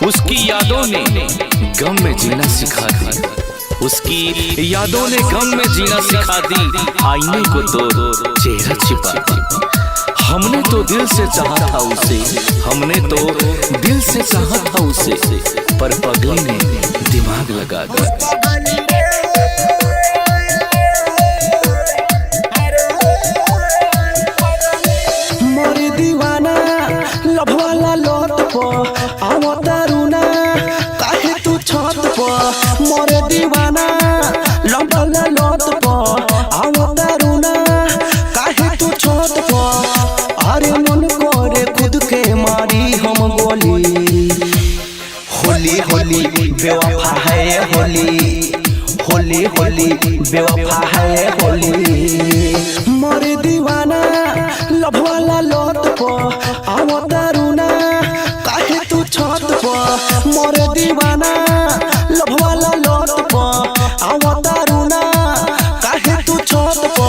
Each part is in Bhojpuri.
उसकी यादों ने गम में जीना सिखा दी, उसकी यादों ने गम में जीना सिखा दी। आईने को तो चेहरा छिपा दी। हमने तो दिल से चाहा था उसे, हमने तो दिल से चाहा था उसे, पर पगली ने दिमाग लगा दिया। मोरे दीवाना लभवाला लोट पो आवता रुना काहे तू छत पो। मोरे दीवाना लभवाला लोट पो आवता रुना काहे तू छत पो। अरे मन करे खुद के मारी हम गोली। होली होली बेवफा है होली, होली होली बेवफा है होली। मोरे दीवाना लभवाला लोट पो आवता रुना काहे तू छत पो। मोरे दीवाना लभवाला लोट पो आवता रुना काहे तू छत पो।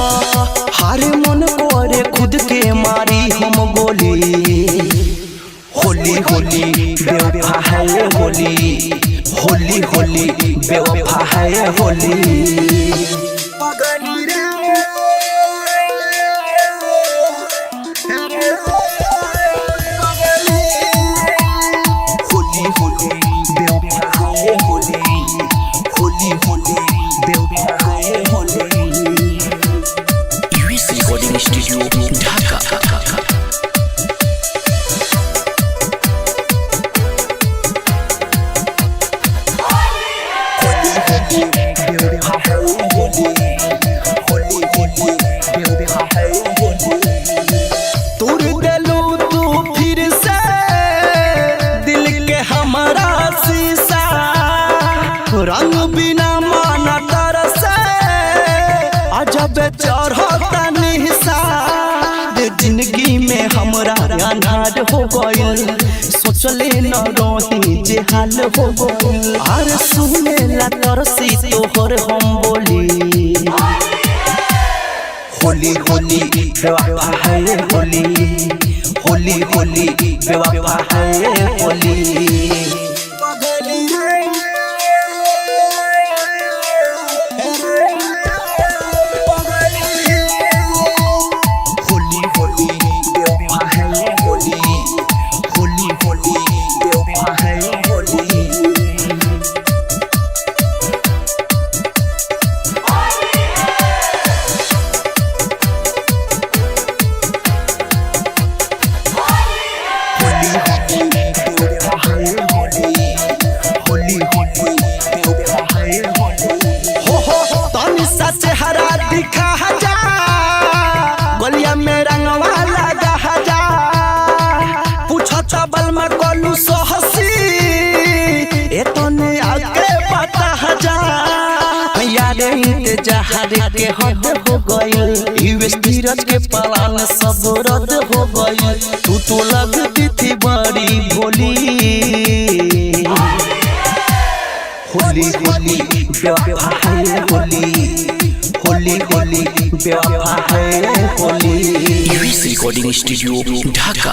हारे मन करे खुद के मारी हम गोली। होली होली बेवफा है होली, होली होली बेवफा है होली। स्टूडियो ढाका। तोड़ देलू तू फिर से दिल के हमारा शीशा, रंग बिना माना तरसे अजब चढ़ता निशा। जिंदगी में हमरा अनार हो गइल, सोचले न रही जे हाल हो गइल। अरे सुने ला तरसी तोहर हम बोली। होली होली बेवफा है होली, होली होली बेवफा है होली। चेहरा दिखा जा गलिया में रंगवा लगा जा। पूछो चबल में कोलू सोहसी एतने आके बता जा। यार इंतजार के हद हो गइल, यूएस धीरज के प्लान सब रद्द हो गइल। तू तो लगती थी बड़ी भोली। होली होली बेवफा है होली, होली होली बेवफा है होली। रिकॉर्डिंग स्टूडियो ढाका।